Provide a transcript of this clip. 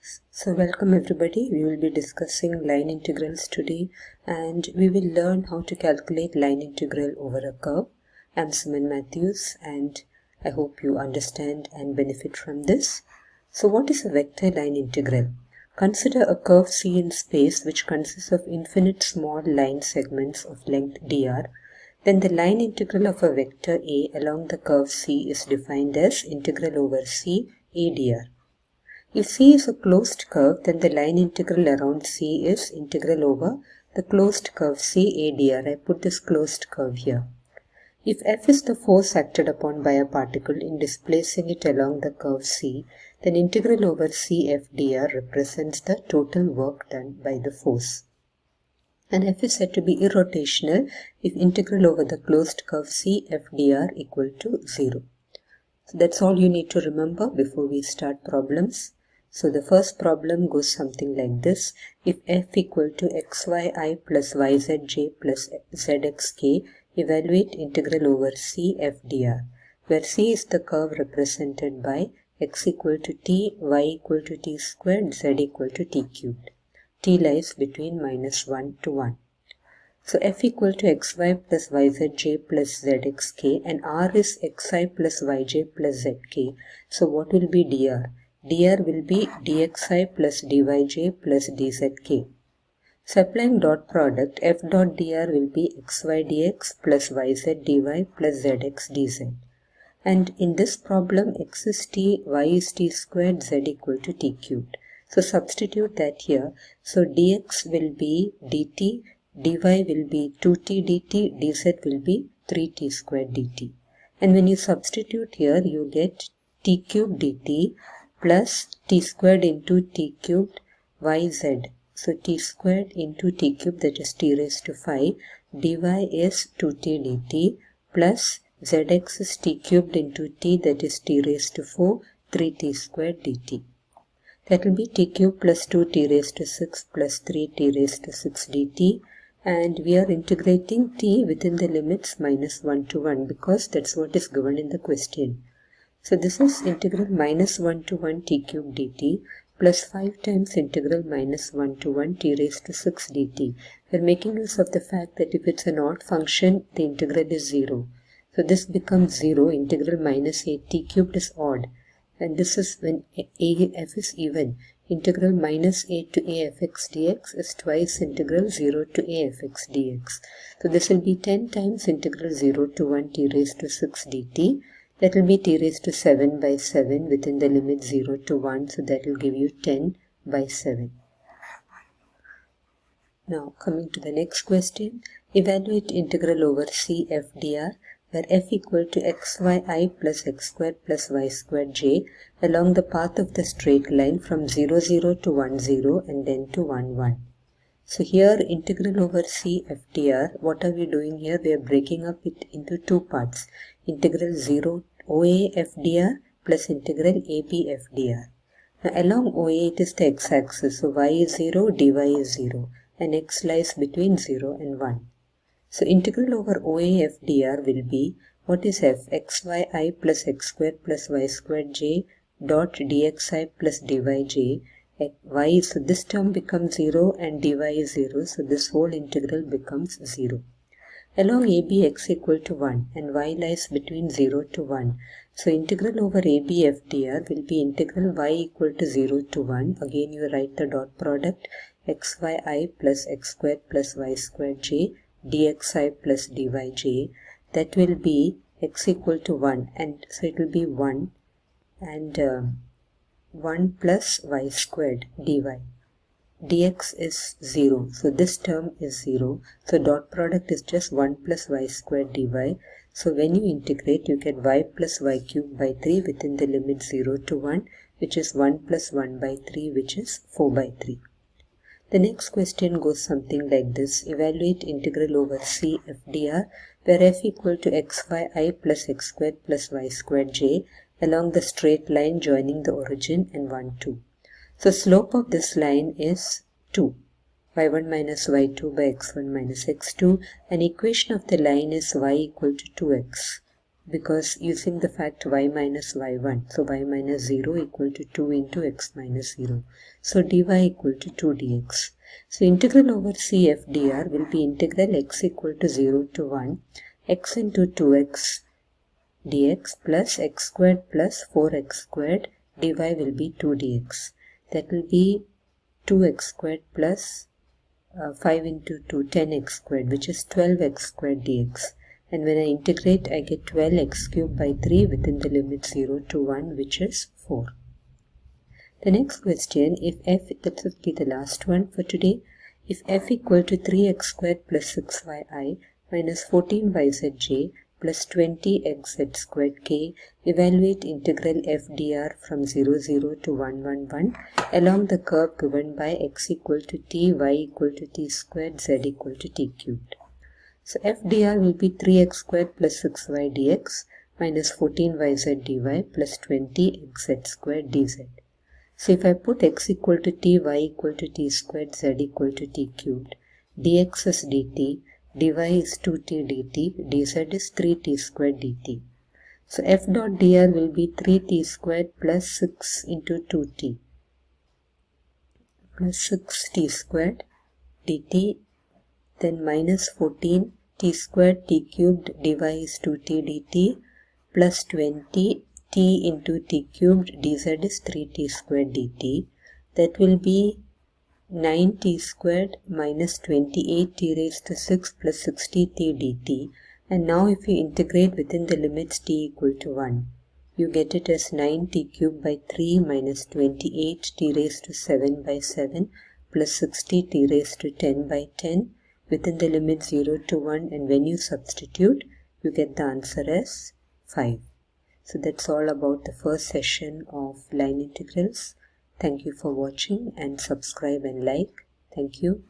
So welcome everybody, we will be discussing line integrals today and we will learn how to calculate line integral over a curve. I'm Suman Matthews and I hope you understand and benefit from this. So what is a vector line integral? Consider a curve C in space which consists of infinite small line segments of length dr. Then the line integral of a vector A along the curve C is defined as integral over C a dr. If C is a closed curve, then the line integral around C is integral over the closed curve C a dr. I put this closed curve here. If F is the force acted upon by a particle in displacing it along the curve C, then integral over C F dr represents the total work done by the force. And F is said to be irrotational if integral over the closed curve C F dr equal to 0. So that's all you need to remember before we start problems. So the first problem goes something like this. If f equal to xyi plus yzj plus zxk, evaluate integral over c f dr, where c is the curve represented by x equal to t, y equal to t squared, z equal to t cubed. T lies between -1 to 1. So f equal to xy plus yzj plus zxk and r is xi plus yj plus zk. So what will be dr? Dr will be dxi plus dyj plus dzk. So applying dot product, f dot dr will be xy dx plus yz dy plus zx dz. And in this problem, x is t, y is t squared, z equal to t cubed. So substitute that here. So dx will be dt, dy will be 2t dt, dz will be 3t squared dt. And when you substitute here, you get t cubed dt plus t squared into t cubed yz. So t squared into t cubed, that is t raised to 5, dy is 2t dt plus zx is t cubed into t, that is t raised to 4, 3t squared dt. That will be t cubed plus 2t raised to 6 plus 3t raised to 6 dt. And we are integrating t within the limits -1 to 1 because that's what is given in the question. So this is integral -1 to 1 t cubed dt plus 5 times integral -1 to 1 t raised to 6 dt. We're making use of the fact that if it's an odd function, the integral is 0. So this becomes 0, integral minus a t cubed is odd. And this is when f is even. Integral minus a to a fx dx is twice integral 0 to a fx dx. So this will be 10 times integral 0 to 1 t raised to 6 dt. That will be t raised to 7 by 7 within the limit 0 to 1. So that will give you 10 by 7. Now coming to the next question. Evaluate integral over c f dr, where f equal to xyi plus x squared plus y squared j along the path of the straight line from 0, 0 to 1, 0 and then to 1, 1. So here integral over c f dr, what are we doing here? We are breaking up it into two parts. Integral 0 OA f dr plus integral AB f dr. Now along OA it is the x-axis, so y is 0, dy is 0 and x lies between 0 and 1. So integral over OA f dr will be, what is f? xyi plus x squared plus y squared j dot dxi plus dyj. Y, so this term becomes 0 and dy is 0, so this whole integral becomes 0. Along AB x equal to 1 and y lies between 0 to 1. So integral over AB f dr will be integral y equal to 0 to 1. Again you write the dot product xyi plus x squared plus y squared j dxi plus dyj. That will be x equal to 1 and so it will be 1 and 1 plus y squared dy. Dx is 0, so this term is 0, so dot product is just 1 plus y squared dy. So when you integrate, you get y plus y cubed by 3 within the limit 0 to 1, which is 1 plus 1 by 3, which is 4 by 3. The next question goes something like this. Evaluate integral over c f dr, where f equal to xyi plus x squared plus y squared j along the straight line joining the origin and 1, 2. So slope of this line is 2, y1 minus y2 by x1 minus x2, and equation of the line is y equal to 2x. because using the fact y minus y1, so y minus 0 equal to 2 into x minus 0. So dy equal to 2 dx. So integral over c f dr will be integral x equal to 0 to 1 x into 2x dx plus x squared plus 4x squared. Dy will be 2 dx. That will be 2x squared plus 5 into 2, 10x squared, which is 12x squared dx. And when I integrate, I get 12x cubed by 3 within the limit 0 to 1, which is 4. The next question, if f, that will be the last one for today, if f equal to 3x squared plus 6yi minus 14yzj plus 20xz squared k, evaluate integral f dr from 0, 0 to 1, 1, 1 along the curve given by x equal to t, y equal to t squared, z equal to t cubed. So f dr will be 3x squared plus 6y dx minus 14yz dy plus 20xz squared dz. So if I put x equal to t, y equal to t squared, z equal to t cubed, dx is dt, dy is 2t dt, dz is 3t squared dt. So f dot dr will be 3t squared plus 6 into 2t plus 6t squared dt, then minus 14t squared t cubed, dy is 2t dt plus 20 t into t cubed, dz is 3t squared dt. That will be 9t squared minus 28t raised to 6 plus 60t dt. And now if you integrate within the limits t equal to 1, you get it as 9t cubed by 3 minus 28t raised to 7 by 7 plus 60t raised to 10 by 10 within the limit 0 to 1, and when you substitute, you get the answer as 5. So that's all about the first session of line integrals. Thank you for watching, and subscribe and like. Thank you.